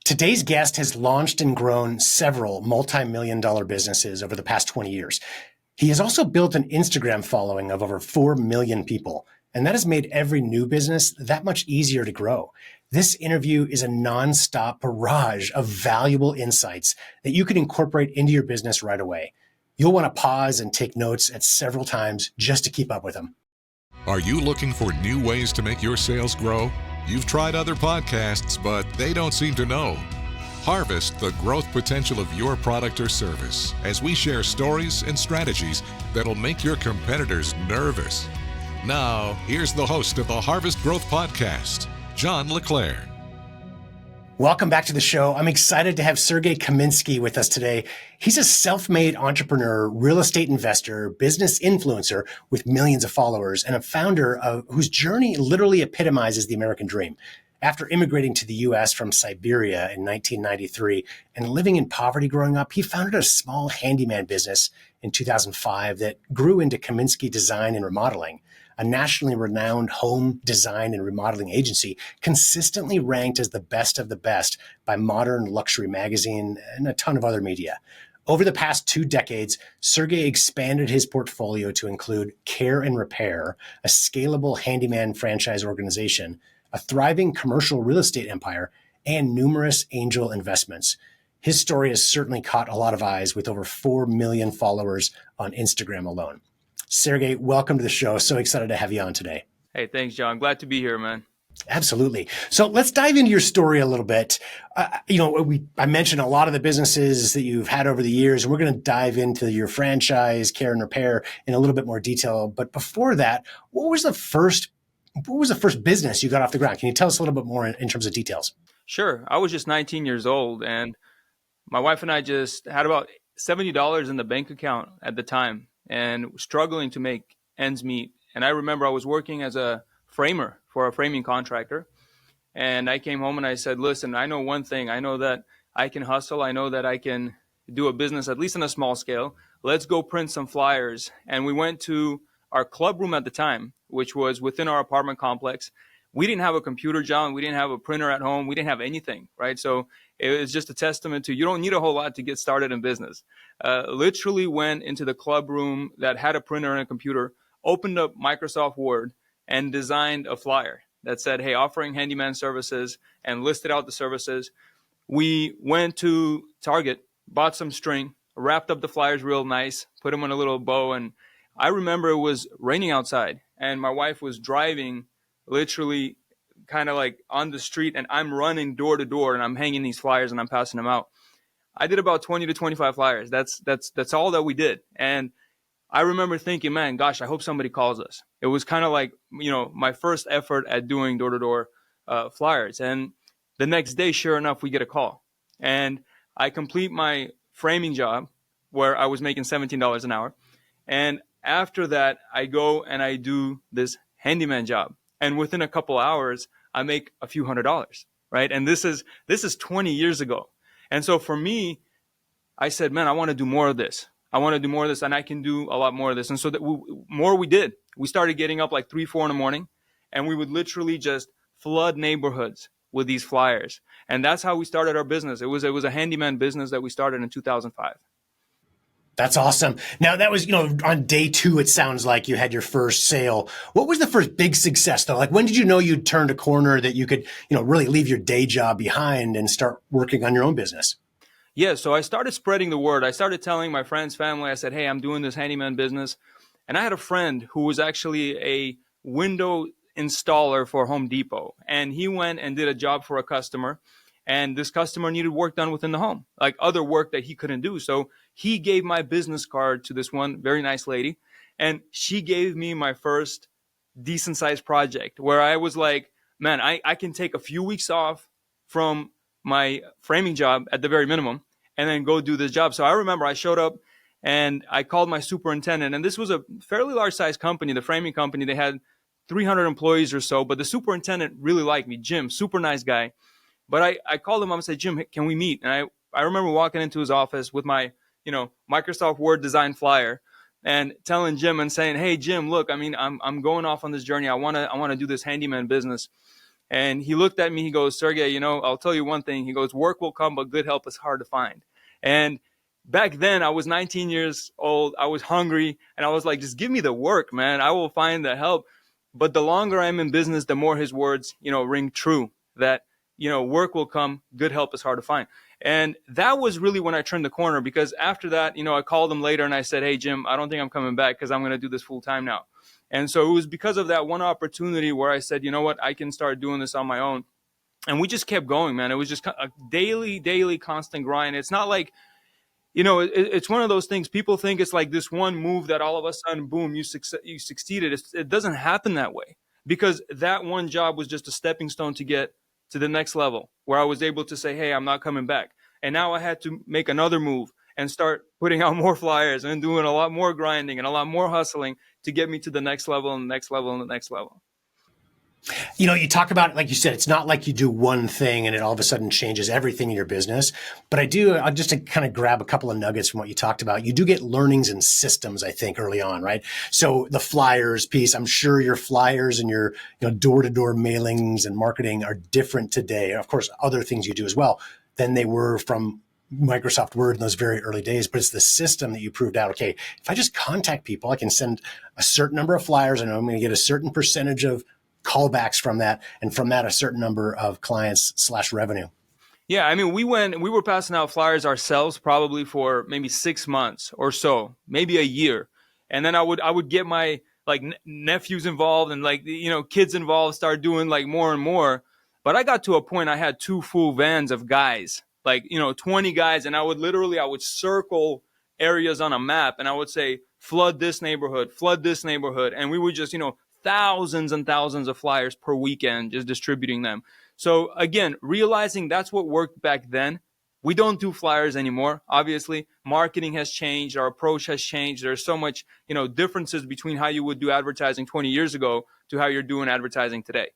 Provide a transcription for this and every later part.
Today's guest has launched and grown several multi-million dollar businesses over the past 20 years. He has also built an Instagram following of over 4 million people, and that has made every new business that much easier to grow. This interview is a nonstop barrage of valuable insights that you can incorporate into your business right away. You'll want to pause and take notes at several times just to keep up with him. Are you looking for new ways to make your sales grow? You've tried other podcasts, but they don't seem to know. Harvest the growth potential of your product or service as we share stories and strategies that'll make your competitors nervous. Now, here's the host of the Harvest Growth Podcast, John LeClaire. Welcome back to the show. I'm excited to have Sergei Kaminskiy with us today. He's a self-made entrepreneur, real estate investor, business influencer with millions of followers, and a founder whose journey literally epitomizes the American dream. After immigrating to the U.S. from Siberia in 1993 and living in poverty growing up, he founded a small handyman business in 2005 that grew into Kaminskiy Design and Remodeling, a nationally renowned home design and remodeling agency consistently ranked as the best of the best by Modern Luxury Magazine and a ton of other media. Over the past 2 decades, Sergei expanded his portfolio to include Care and Repair, a scalable handyman franchise organization, a thriving commercial real estate empire, and numerous angel investments. His story has certainly caught a lot of eyes with over 4 million followers on Instagram alone. Sergei, welcome to the show. So excited to have you on today. Hey, thanks, John. Glad to be here, man. Absolutely. So let's dive into your story a little bit. I mentioned a lot of the businesses that you've had over the years, and we're going to dive into your franchise, Care and Repair, in a little bit more detail. But before that, what was the first business you got off the ground? Can you tell us a little bit more in terms of details? Sure. I was just 19 years old, and my wife and I just had about $70 in the bank account at the time and struggling to make ends meet. And I remember I was working as a framer for a framing contractor. And I came home and I said, listen, I know one thing. I know that I can hustle. I know that I can do a business, at least on a small scale. Let's go print some flyers. And we went to our club room at the time, which was within our apartment complex. We didn't have a computer, John. We didn't have a printer at home. We didn't have anything, right? So it was just a testament to you don't need a whole lot to get started in business. Literally went into the club room that had a printer and a computer, opened up Microsoft Word, and designed a flyer that said, hey, offering handyman services, and listed out the services. We went to Target, bought some string, wrapped up the flyers real nice, put them in a little bow. And I remember it was raining outside, and my wife was driving literally kind of like on the street, and I'm running door to door and I'm hanging these flyers and I'm passing them out. I did about 20 to 25 flyers. That's all that we did. And I remember thinking, man, gosh, I hope somebody calls us. It was kind of like, my first effort at doing door to door flyers. And the next day, sure enough, we get a call, and I complete my framing job where I was making $17 an hour. And after that, I go and I do this handyman job. And within a couple hours, I make a few $100s, right? And this is 20 years ago. And so for me, I said, man, I want to do more of this. I want to do more of this, and I can do a lot more of this. And so we did. We started getting up like 3, 4 in the morning, and we would literally just flood neighborhoods with these flyers. And that's how we started our business. It was a handyman business that we started in 2005. That's awesome. Now that was, on day 2, it sounds like you had your first sale. What was the first big success though? Like when did you know you'd turned a corner that you could, really leave your day job behind and start working on your own business? Yeah. So I started spreading the word. I started telling my friends, family, I said, hey, I'm doing this handyman business. And I had a friend who was actually a window installer for Home Depot. And he went and did a job for a customer. And this customer needed work done within the home, like other work that he couldn't do. So he gave my business card to this one very nice lady. And she gave me my first decent sized project where I was like, man, I can take a few weeks off from my framing job at the very minimum and then go do this job. So I remember I showed up and I called my superintendent. And this was a fairly large size company, the framing company. They had 300 employees or so, but the superintendent really liked me. Jim, super nice guy. But I called him up and said, Jim, can we meet? And I remember walking into his office with my, Microsoft Word design flyer and telling Jim and saying, hey, Jim, look, I'm going off on this journey. I want to do this handyman business. And he looked at me, he goes, Sergey, I'll tell you one thing. He goes, work will come, but good help is hard to find. And back then I was 19 years old. I was hungry and I was like, just give me the work, man. I will find the help. But the longer I'm in business, the more his words, ring true that, work will come, good help is hard to find. And that was really when I turned the corner, because after that, I called him later and I said, hey, Jim, I don't think I'm coming back because I'm going to do this full time now. And so it was because of that one opportunity where I said, you know what, I can start doing this on my own. And we just kept going, man. It was just a daily, constant grind. It's not like, it's one of those things. People think it's like this one move that all of a sudden, boom, you succeeded. It doesn't happen that way, because that one job was just a stepping stone to get to the next level where I was able to say, hey, I'm not coming back. And now I had to make another move and start putting out more flyers and doing a lot more grinding and a lot more hustling to get me to the next level and the next level and the next level. You talk about, like you said, it's not like you do one thing and it all of a sudden changes everything in your business. But I'll just to kind of grab a couple of nuggets from what you talked about. You do get learnings and systems, I think, early on, right? So the flyers piece, I'm sure your flyers and your door-to-door mailings and marketing are different today. Of course, other things you do as well than they were from Microsoft Word in those very early days, but it's the system that you proved out. Okay, if I just contact people, I can send a certain number of flyers and I'm going to get a certain percentage of callbacks from that, and from that a certain number of clients / revenue. Yeah, I mean, we were passing out flyers ourselves probably for maybe 6 months or so, maybe a year, and then I would get my nephews involved and kids involved, start doing more and more. But I got to a point I had 2 full vans of guys, 20 guys, and I would circle areas on a map and I would say flood this neighborhood, and we would just thousands and thousands of flyers per weekend, just distributing them. So again, realizing that's what worked back then. We don't do flyers anymore. Obviously, marketing has changed. Our approach has changed. There's so much, differences between how you would do advertising 20 years ago to how you're doing advertising today.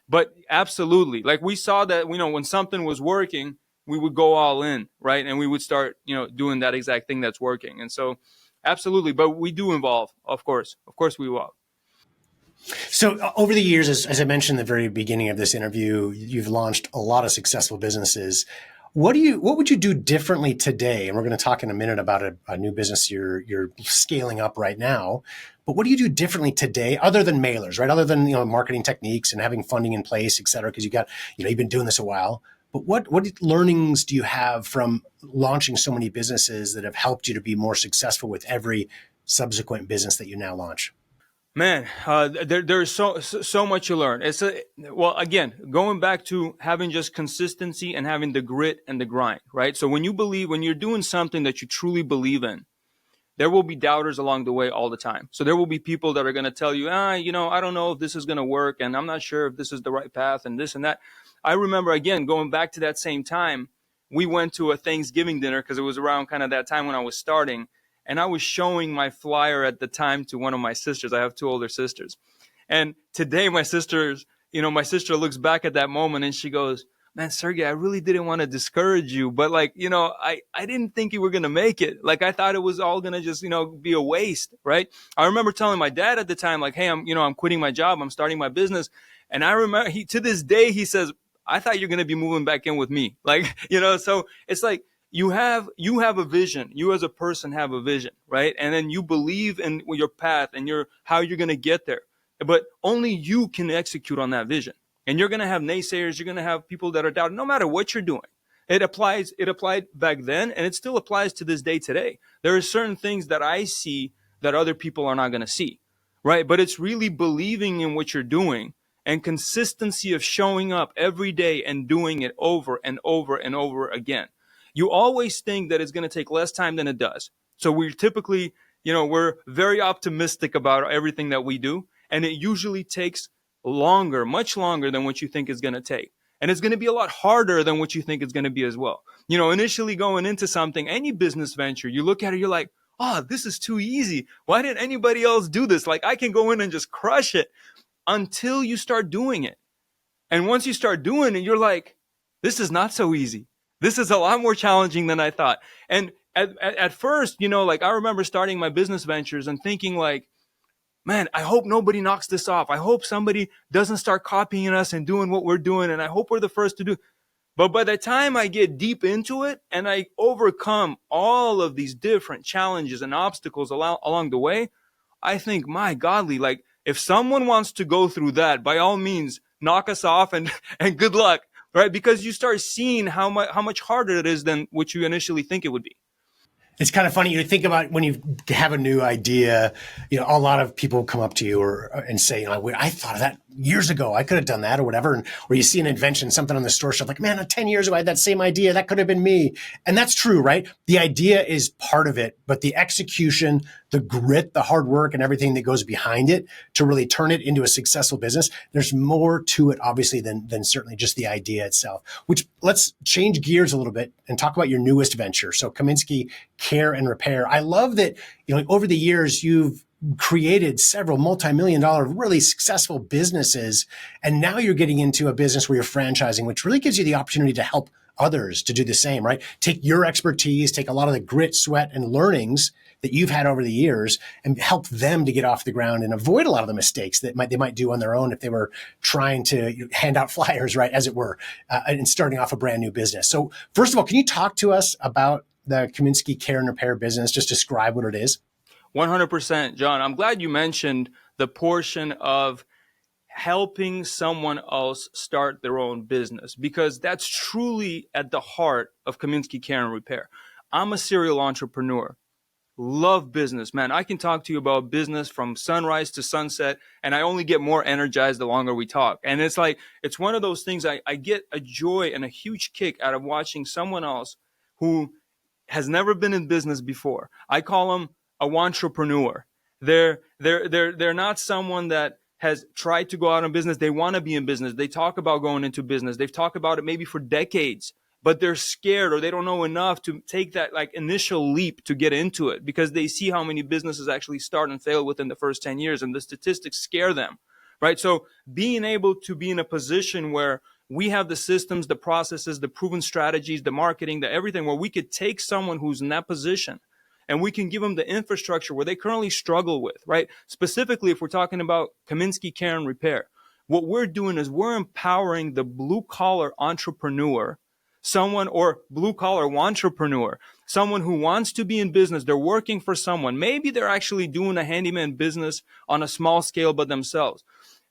But absolutely, we saw that, when something was working, we would go all in, right? And we would start, doing that exact thing that's working. And so absolutely, but we do involve, of course we will. So over the years, as I mentioned in the very beginning of this interview, you've launched a lot of successful businesses. What would you do differently today? And we're going to talk in a minute about a new business you're scaling up right now. But what do you do differently today, other than mailers, right? Other than marketing techniques and having funding in place, et cetera? Because you've been doing this a while. But what learnings do you have from launching so many businesses that have helped you to be more successful with every subsequent business that you now launch? Man, there's so much you learn. Again, going back to having just consistency and having the grit and the grind, right? So when you're doing something that you truly believe in, there will be doubters along the way all the time. So there will be people that are going to tell you, I don't know if this is going to work, and I'm not sure if this is the right path, and this and that. I remember, again, going back to that same time, we went to a Thanksgiving dinner because it was around kind of that time when I was starting. And I was showing my flyer at the time to one of my sisters. I have 2 older sisters. And today my sister looks back at that moment and she goes, man, Sergey, I really didn't want to discourage you. But I didn't think you were going to make it. I thought it was all going to just, be a waste. Right. I remember telling my dad at the time, hey, I'm quitting my job. I'm starting my business. And I remember to this day, he says, I thought you're going to be moving back in with me. So it's you have a vision. You as a person have a vision, right? And then you believe in your path and how you're going to get there. But only you can execute on that vision. And you're going to have naysayers. You're going to have people that are doubting, no matter what you're doing. It applied back then, and it still applies to this day today. There are certain things that I see that other people are not going to see, right? But it's really believing in what you're doing and consistency of showing up every day and doing it over and over and over again. You always think that it's going to take less time than it does. So we're typically, we're very optimistic about everything that we do. And it usually takes longer, much longer than what you think is going to take. And it's going to be a lot harder than what you think it's going to be as well. Initially going into something, any business venture, you look at it, you're like, oh, this is too easy. Why didn't anybody else do this? I can go in and just crush it, until you start doing it. And once you start doing it, you're like, this is not so easy. This is a lot more challenging than I thought. And at first, I remember starting my business ventures and thinking man, I hope nobody knocks this off. I hope somebody doesn't start copying us and doing what we're doing. And I hope we're the first to do. But by the time I get deep into it and I overcome all of these different challenges and obstacles along the way, I think, my godly, like if someone wants to go through that, by all means, knock us off and good luck, right? Because you start seeing how much harder it is than what you initially think it would be. It's kind of funny. You think about when you have a new idea, a lot of people come up to you and say, I thought of that years ago. I could have done that or whatever. Or you see an invention, something on the store shelf, like, man, 10 years ago, I had that same idea. That could have been me. And that's true, right? The idea is part of it, but the execution, the grit, the hard work and everything that goes behind it to really turn it into a successful business, there's more to it, obviously, than certainly just the idea itself. Which, let's change gears a little bit and talk about your newest venture. So Kaminskiy Care and Repair. I love that, over the years, you've created several multi-million-dollar, really successful businesses. And now you're getting into a business where you're franchising, which really gives you the opportunity to help others to do the same, right? Take your expertise, take a lot of the grit, sweat, and learnings that you've had over the years and help them to get off the ground and avoid a lot of the mistakes that they might do on their own if they were trying to hand out flyers, right, as it were, and starting off a brand new business. So first of all, can you talk to us about the Kaminskiy Care and Repair business? Just describe what it is. 100%, John. I'm glad you mentioned the portion of helping someone else start their own business, because that's truly at the heart of Kaminskiy Care and Repair. I'm a serial entrepreneur. Love business, man. I can talk to you about business from sunrise to sunset, and I only get more energized the longer we talk. And it's one of those things I get a joy and a huge kick out of watching someone else who has never been in business before. I call them a wantrepreneur. They're not someone that has tried to go out in business. They want to be in business. They talk about going into business. They've talked about it maybe for decades, but they're scared or they don't know enough to take that initial leap to get into it because they see how many businesses actually start and fail within the first 10 years and the statistics scare them, right? So being able to be in a position where we have the systems, the processes, the proven strategies, the marketing, the everything, where we could take someone who's in that position and we can give them the infrastructure where they currently struggle with, right? Specifically, if we're talking about Kaminskiy Care and Repair, what we're doing is we're empowering the blue-collar entrepreneur, someone, or blue-collar entrepreneur, someone who wants to be in business. They're working for someone. Maybe they're actually doing a handyman business on a small scale by themselves.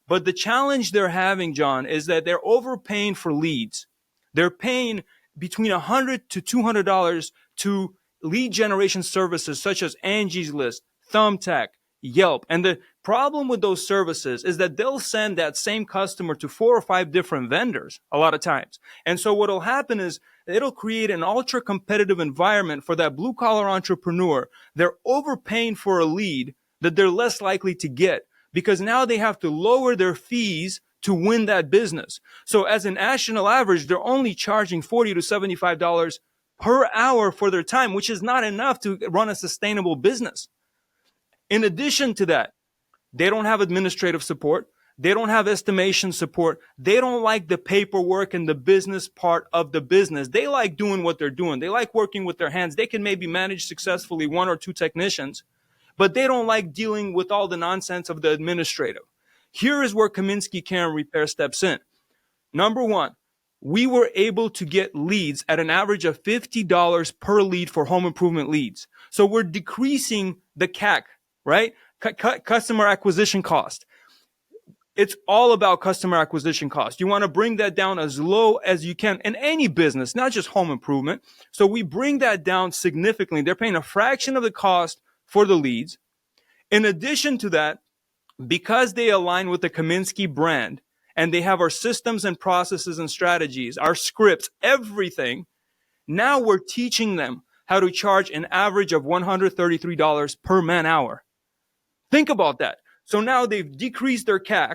But the challenge they're having, John, is that they're overpaying for leads. They're paying between $100 to $200 to lead generation services such as Angie's List, Thumbtack, Yelp. And the problem with those services is that they'll send that same customer to 4 or 5 different vendors a lot of times. And so what'll happen is it'll create an ultra competitive environment for that blue collar entrepreneur. They're overpaying for a lead that they're less likely to get because now they have to lower their fees to win that business. So as a national average, they're only charging $40 to $75 per hour for their time, which is not enough to run a sustainable business. In addition to that, they don't have administrative support. They don't have estimation support. They don't like the paperwork and the business part of the business. They like doing what they're doing. They like working with their hands. They can maybe manage successfully 1 or 2 technicians, but they don't like dealing with all the nonsense of the administrative. Here is where Kaminskiy Care and Repair steps in. Number one, we were able to get leads at an average of $50 per lead for home improvement leads. So we're decreasing the CAC, right? Customer acquisition cost. It's all about customer acquisition cost. You want to bring that down as low as you can in any business, not just home improvement. So we bring that down significantly. They're paying a fraction of the cost for the leads. In addition to that, because they align with the Kaminskiy brand and they have our systems and processes and strategies, our scripts, everything, now we're teaching them how to charge an average of $133 per man hour. Think about that. So now they've decreased their CAC.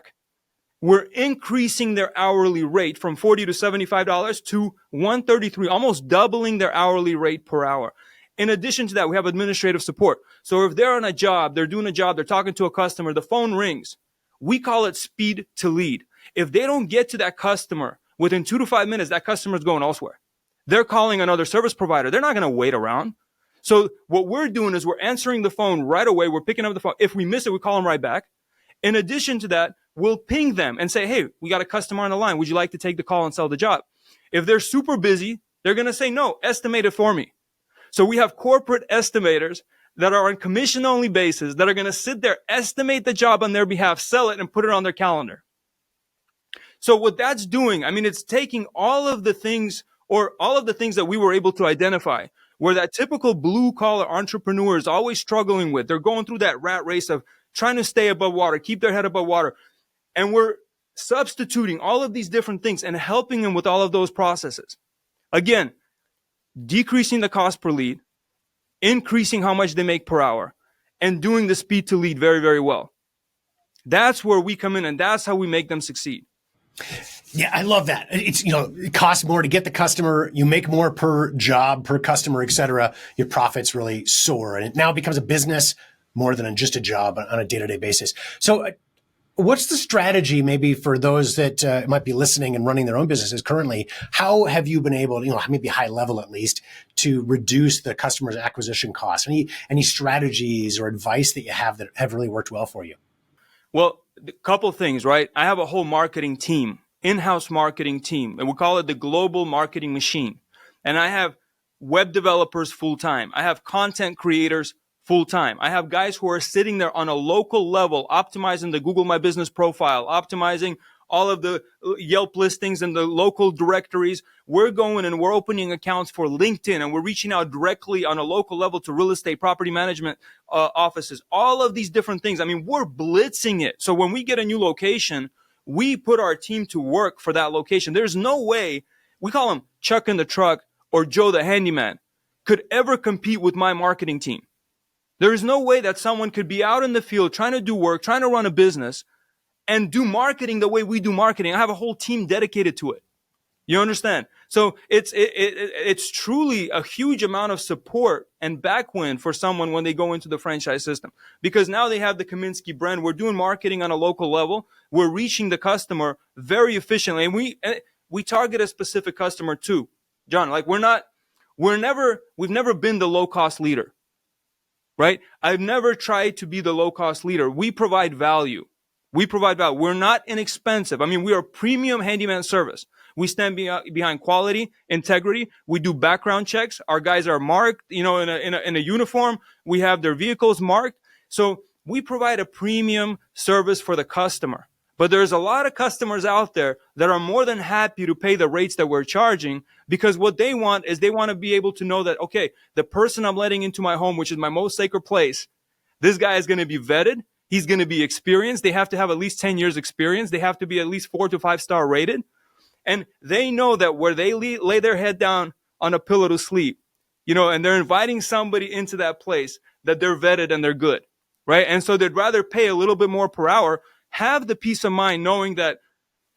We're increasing their hourly rate from $40 to $75 to $133, almost doubling their hourly rate per hour. In addition to that, we have administrative support. So if they're on a job, they're doing a job, they're talking to a customer, the phone rings. We call it speed to lead. If they don't get to that customer within 2 to 5 minutes, that customer's going elsewhere. They're calling another service provider. They're not going to wait around. So what we're doing is we're answering the phone right away. We're picking up the phone. If we miss it, we call them right back. In addition to that, we'll ping them and say, hey, we got a customer on the line. Would you like to take the call and sell the job? If they're super busy, they're going to say, no, estimate it for me. So we have corporate estimators that are on commission-only basis that are going to sit there, estimate the job on their behalf, sell it, and put it on their calendar. So what that's doing, I mean, it's taking all of the things that we were able to identify where that typical blue-collar entrepreneur is always struggling with. They're going through that rat race of trying to stay above water, keep their head above water. And we're substituting all of these different things and helping them with all of those processes. Again, decreasing the cost per lead, increasing how much they make per hour, and doing the speed to lead very, very well. That's where we come in, and that's how we make them succeed. Yeah, I love that. It's, it costs more to get the customer. You make more per job, per customer, et cetera. Your profits really soar. And it now becomes a business more than just a job on a day-to-day basis. So what's the strategy maybe for those that might be listening and running their own businesses currently? How have you been able to, maybe high level at least, to reduce the customer's acquisition costs? Any strategies or advice that you have that have really worked well for you? Well, a couple things, right? I have a whole marketing team, in-house marketing team, and we call it the global marketing machine. And I have web developers full-time. I have content creators full-time. I have guys who are sitting there on a local level, optimizing the Google My Business profile, optimizing all of the Yelp listings and the local directories. We're going and we're opening accounts for LinkedIn, and we're reaching out directly on a local level to real estate property management offices. All of these different things. I mean, we're blitzing it. So when we get a new location, we put our team to work for that location. There's no way, we call him Chuck in the truck or Joe the handyman, could ever compete with my marketing team. There is no way that someone could be out in the field trying to do work, trying to run a business, and do marketing the way we do marketing. I have a whole team dedicated to it. You understand? So it's truly a huge amount of support and backwind for someone when they go into the franchise system, because now they have the Kaminskiy brand. We're doing marketing on a local level. We're reaching the customer very efficiently, and we target a specific customer too, John. Like we've never been the low cost leader, right? I've never tried to be the low cost leader. We provide value. We're not inexpensive. I mean, we are a premium handyman service. We stand behind quality, integrity. We do background checks. Our guys are marked, in a uniform. We have their vehicles marked. So we provide a premium service for the customer. But there's a lot of customers out there that are more than happy to pay the rates that we're charging, because what they want is they want to be able to know that, okay, the person I'm letting into my home, which is my most sacred place, this guy is going to be vetted. He's going to be experienced. They have to have at least 10 years experience. They have to be at least 4 to 5 star rated. And they know that where they lay their head down on a pillow to sleep, and they're inviting somebody into that place, that they're vetted and they're good, right? And so they'd rather pay a little bit more per hour, have the peace of mind knowing that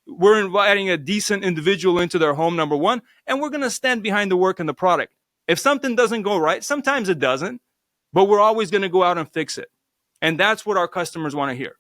we're inviting a decent individual into their home, number one, and we're going to stand behind the work and the product. If something doesn't go right, sometimes it doesn't, but we're always going to go out and fix it. And that's what our customers want to hear.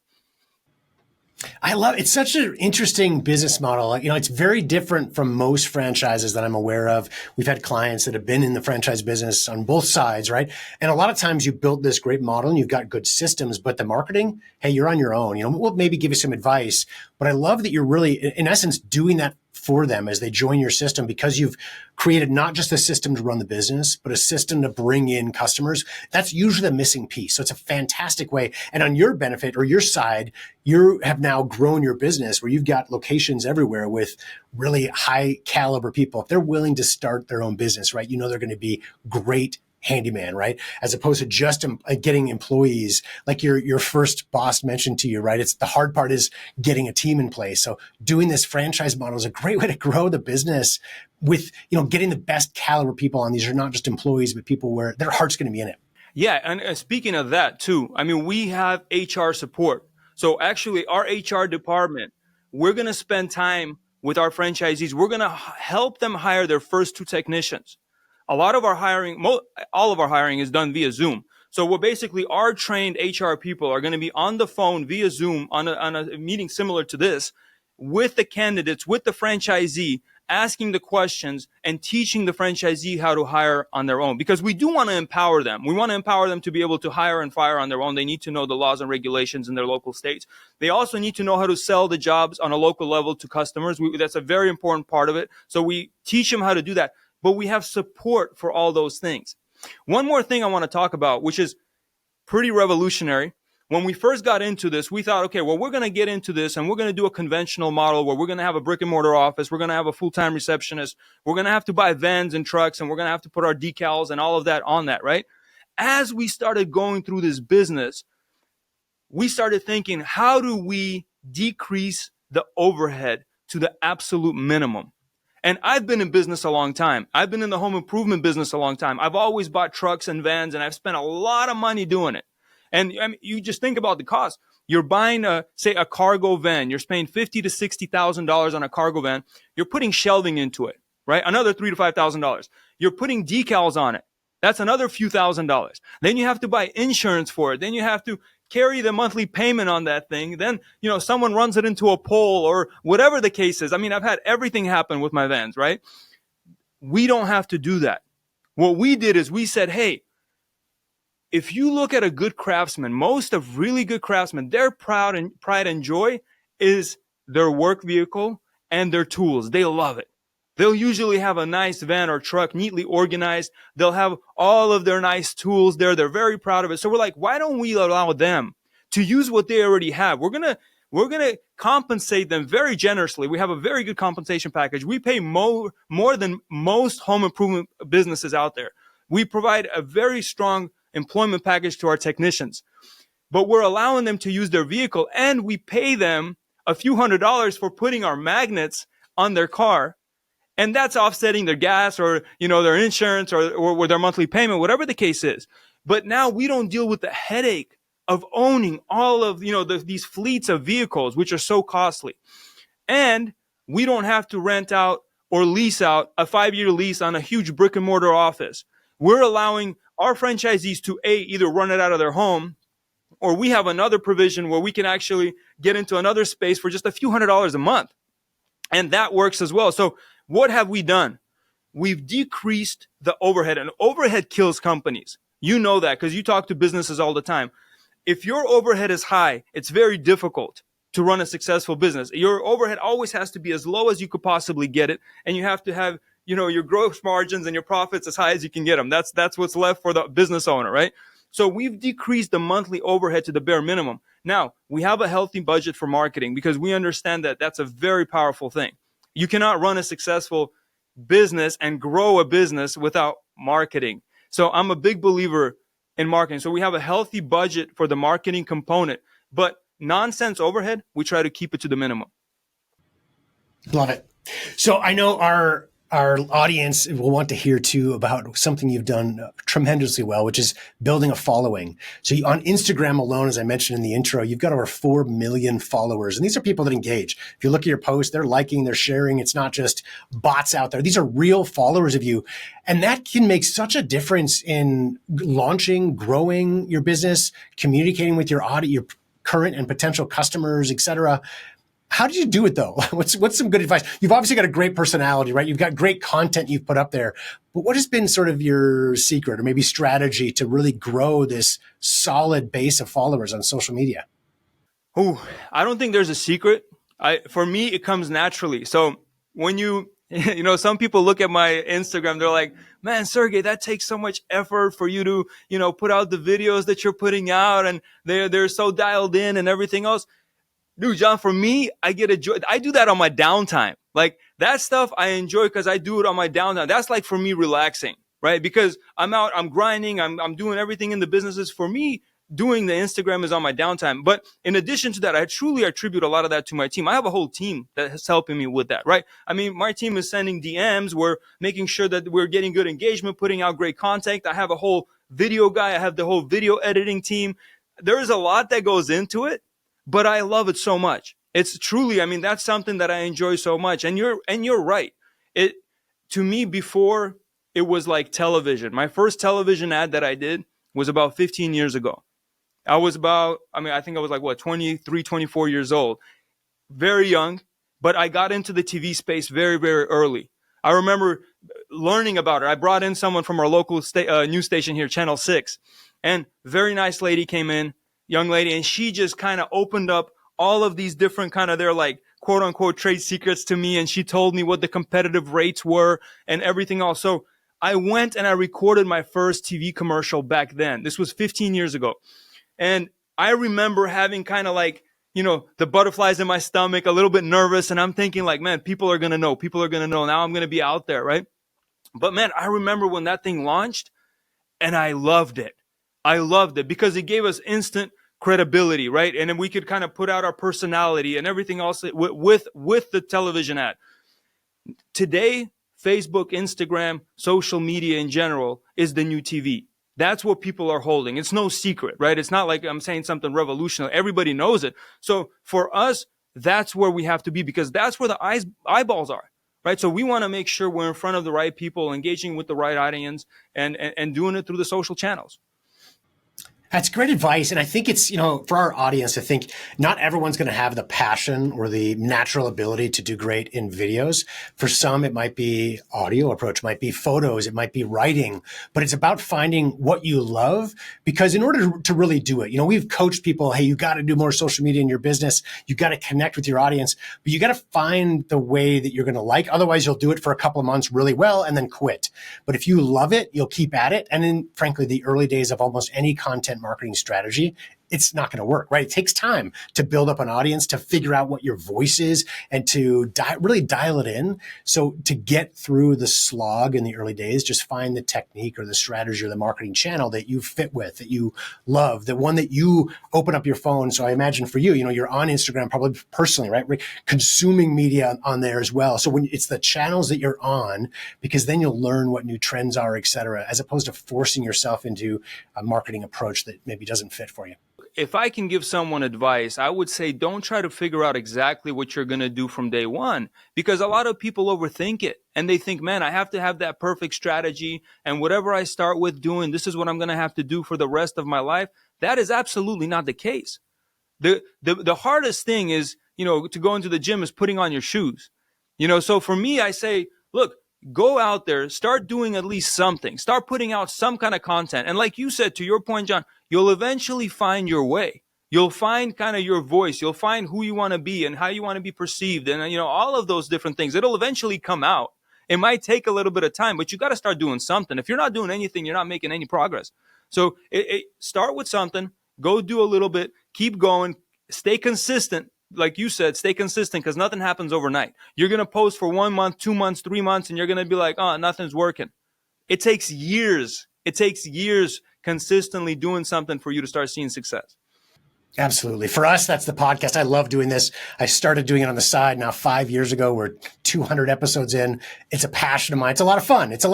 I love it. It's such an interesting business model. It's very different from most franchises that I'm aware of. We've had clients that have been in the franchise business on both sides, right? And a lot of times you build this great model and you've got good systems, but the marketing, hey, you're on your own. We'll maybe give you some advice, but I love that you're really, in essence, doing that for them as they join your system, because you've created not just a system to run the business, but a system to bring in customers. That's usually the missing piece. So it's a fantastic way. And on your benefit or your side, you have now grown your business where you've got locations everywhere with really high caliber people. If they're willing to start their own business, right, they're going to be great handyman, right? As opposed to just getting employees, like your first boss mentioned to you, right? It's the hard part is getting a team in place. So doing this franchise model is a great way to grow the business with, getting the best caliber people on. These are not just employees, but people where their heart's going to be in it. Yeah. And speaking of that too, I mean, we have HR support. So actually our HR department, we're going to spend time with our franchisees. We're going to help them hire their first 2 technicians. A lot of our hiring, all of our hiring is done via Zoom. So we're basically, our trained HR people are going to be on the phone via Zoom on a meeting similar to this with the candidates, with the franchisee, asking the questions and teaching the franchisee how to hire on their own, because we do want to empower them. We want to empower them to be able to hire and fire on their own. They need to know the laws and regulations in their local states. They also need to know how to sell the jobs on a local level to customers. That's a very important part of it. So we teach them how to do that, but we have support for all those things. One more thing I want to talk about, which is pretty revolutionary. When we first got into this, we thought, okay, well, we're going to get into this and we're going to do a conventional model where we're going to have a brick and mortar office. We're going to have a full-time receptionist. We're going to have to buy vans and trucks, and we're going to have to put our decals and all of that on that, right? As we started going through this business, we started thinking, how do we decrease the overhead to the absolute minimum? And I've been in business a long time. I've been in the home improvement business a long time. I've always bought trucks and vans, and I've spent a lot of money doing it. And I mean, you just think about the cost. You're buying say a cargo van. You're spending $50,000 to $60,000 on a cargo van. You're putting shelving into it, right? Another $3,000 to $5,000. You're putting decals on it. That's another few $1,000s. Then you have to buy insurance for it. Then you have to carry the monthly payment on that thing. Then, someone runs it into a pole or whatever the case is. I mean, I've had everything happen with my vans, right? We don't have to do that. What we did is we said, hey, if you look at a good craftsman, most of really good craftsmen, their pride and joy is their work vehicle and their tools. They love it. They'll usually have a nice van or truck neatly organized. They'll have all of their nice tools there. They're very proud of it. So we're like, why don't we allow them to use what they already have? We're going to compensate them very generously. We have a very good compensation package. We pay more than most home improvement businesses out there. We provide a very strong employment package to our technicians, but we're allowing them to use their vehicle, and we pay them a few $100s for putting our magnets on their car. And that's offsetting their gas or, their insurance or their monthly payment, whatever the case is. But now we don't deal with the headache of owning all of, these fleets of vehicles, which are so costly. And we don't have to rent out or lease out a 5-year lease on a huge brick and mortar office. We're allowing our franchisees to either run it out of their home, or we have another provision where we can actually get into another space for just a few $100s a month. And that works as well. So what have we done? We've decreased the overhead, and overhead kills companies. You know that because you talk to businesses all the time. If your overhead is high, it's very difficult to run a successful business. Your overhead always has to be as low as you could possibly get it. And you have to have, your gross margins and your profits as high as you can get them. That's what's left for the business owner, right? So we've decreased the monthly overhead to the bare minimum. Now, we have a healthy budget for marketing because we understand that that's a very powerful thing. You cannot run a successful business and grow a business without marketing. So I'm a big believer in marketing. So we have a healthy budget for the marketing component, but nonsense overhead, we try to keep it to the minimum. Love it. So I know our audience will want to hear too about something you've done tremendously well, which is building a following. So on Instagram alone, as I mentioned in the intro, you've got over 4 million followers. And these are people that engage. If you look at your posts, they're liking, they're sharing. It's not just bots out there. These are real followers of you. And that can make such a difference in launching, growing your business, communicating with your current and potential customers, et cetera. How did you do it though? What's some good advice? You've obviously got a great personality, right? You've got great content you've put up there, but what has been sort of your secret or maybe strategy to really grow this solid base of followers on social media? Oh, I don't think there's a secret. For me, it comes naturally. So when some people look at my Instagram, they're like, man, Sergei, that takes so much effort for you to, put out the videos that you're putting out, and they're so dialed in and everything else. Dude, John, for me, I get a joy. I do that on my downtime. Like that stuff I enjoy because I do it on my downtime. That's like for me relaxing, right? Because I'm out, I'm grinding, I'm doing everything in the businesses. For me, doing the Instagram is on my downtime. But in addition to that, I truly attribute a lot of that to my team. I have a whole team that's helping me with that, right? I mean, my team is sending DMs. We're making sure that we're getting good engagement, putting out great content. I have a whole video guy. I have the whole video editing team. There is a lot that goes into it. But I love it so much. It's truly, that's something that I enjoy so much. And you're right. To me, before it was like television. My first television ad that I did was about 15 years ago. I think I was like 23, 24 years old. Very young, but I got into the TV space very, very early. I remember learning about it. I brought in someone from our local news station here, Channel 6, and very nice lady came in, young lady, and she just kind of opened up all of these different kind of their like quote unquote trade secrets to me. And she told me what the competitive rates were and everything else. So I went and I recorded my first TV commercial back then. This was 15 years ago. And I remember having kind of like, the butterflies in my stomach, a little bit nervous. And I'm thinking like, man, people are going to know. People are going to know. Now I'm going to be out there, right? But man, I remember when that thing launched and I loved it. I loved it because it gave us instant credibility, right? And then we could kind of put out our personality and everything else with the television ad. Today, Facebook, Instagram, social media in general is the new TV. That's what people are holding. It's no secret, right? It's not like I'm saying something revolutionary. Everybody knows it. So for us, that's where we have to be because that's where the eyeballs are, right? So we want to make sure we're in front of the right people, engaging with the right audience and doing it through the social channels. That's great advice. And I think it's, for our audience, I think not everyone's going to have the passion or the natural ability to do great in videos. For some, it might be audio approach, might be photos, it might be writing, but it's about finding what you love because in order to really do it, we've coached people, hey, you got to do more social media in your business. You got to connect with your audience, but you got to find the way that you're going to like. Otherwise, you'll do it for a couple of months really well and then quit. But if you love it, you'll keep at it. And in, frankly, the early days of almost any content marketing strategy, it's not going to work, right? It takes time to build up an audience, to figure out what your voice is and to really dial it in. So to get through the slog in the early days, just find the technique or the strategy or the marketing channel that you fit with, that you love, the one that you open up your phone. So I imagine for you, you're on Instagram probably personally, right? Consuming media on there as well. So when it's the channels that you're on, because then you'll learn what new trends are, et cetera, as opposed to forcing yourself into a marketing approach that maybe doesn't fit for you. If I can give someone advice, I would say don't try to figure out exactly what you're going to do from day one, because a lot of people overthink it and they think, man, I have to have that perfect strategy. And whatever I start with doing, this is what I'm going to have to do for the rest of my life. That is absolutely not the case. The hardest thing is, to go into the gym is putting on your shoes. So for me, I say, look, go out there, start doing at least something, start putting out some kind of content. And like you said, to your point, John, you'll eventually find your way. You'll find kind of your voice. You'll find who you want to be and how you want to be perceived. And, all of those different things, it'll eventually come out. It might take a little bit of time, but you got to start doing something. If you're not doing anything, you're not making any progress. So start with something, go do a little bit, keep going, stay consistent. Like you said, stay consistent because nothing happens overnight. You're going to post for 1 month, 2 months, 3 months, and you're going to be like, oh, nothing's working. It takes years. It takes years consistently doing something for you to start seeing success. Absolutely. For us, that's the podcast. I love doing this. I started doing it on the side now 5 years ago. We're 200 episodes in. It's a passion of mine. It's a lot of fun. So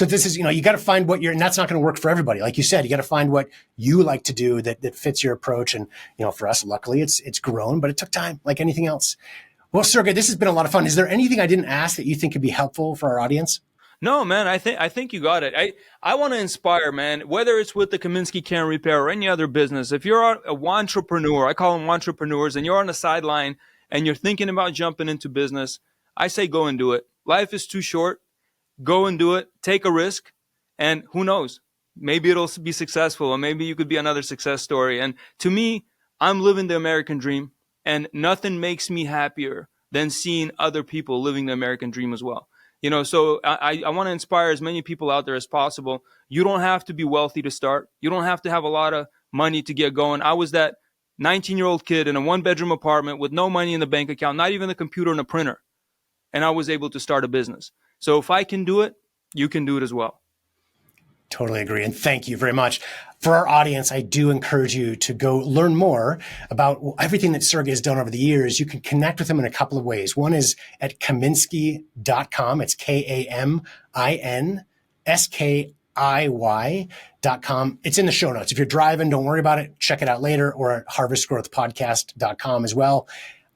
this is, you got to find and that's not going to work for everybody. Like you said, you got to find what you like to do that fits your approach. And, for us, luckily it's grown, but it took time like anything else. Well, Sergei, this has been a lot of fun. Is there anything I didn't ask that you think could be helpful for our audience? No, man, I think you got it. I want to inspire, man, whether it's with the Kaminskiy Can Repair or any other business. If you're an entrepreneur, I call them entrepreneurs, and you're on the sideline and you're thinking about jumping into business, I say go and do it. Life is too short. Go and do it. Take a risk. And who knows? Maybe it'll be successful, or maybe you could be another success story. And to me, I'm living the American dream, and nothing makes me happier than seeing other people living the American dream as well. So I want to inspire as many people out there as possible. You don't have to be wealthy to start. You don't have to have a lot of money to get going. I was that 19-year-old kid in a one-bedroom apartment with no money in the bank account, not even a computer and a printer. And I was able to start a business. So if I can do it, you can do it as well. Totally agree. And thank you very much. For our audience, I do encourage you to go learn more about everything that Sergei has done over the years. You can connect with him in a couple of ways. One is at Kaminskiy.com. It's KAMINSKIY.com. It's in the show notes. If you're driving, don't worry about it. Check it out later, or at harvestgrowthpodcast.com as well.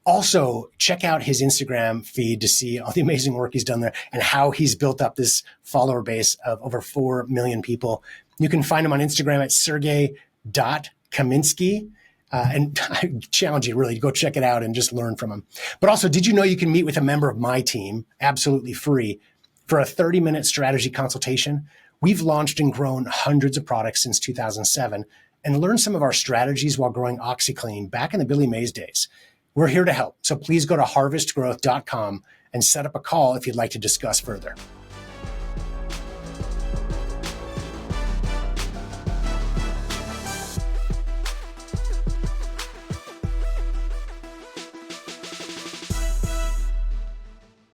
Also, check out his Instagram feed to see all the amazing work he's done there and how he's built up this follower base of over 4 million people. You can find him on Instagram at Sergei.Kaminskiy. And I challenge you really to go check it out and just learn from him. But also, did you know you can meet with a member of my team absolutely free for a 30-minute strategy consultation? We've launched and grown hundreds of products since 2007 and learned some of our strategies while growing OxyClean back in the Billy Mays days. We're here to help. So please go to harvestgrowth.com and set up a call if you'd like to discuss further.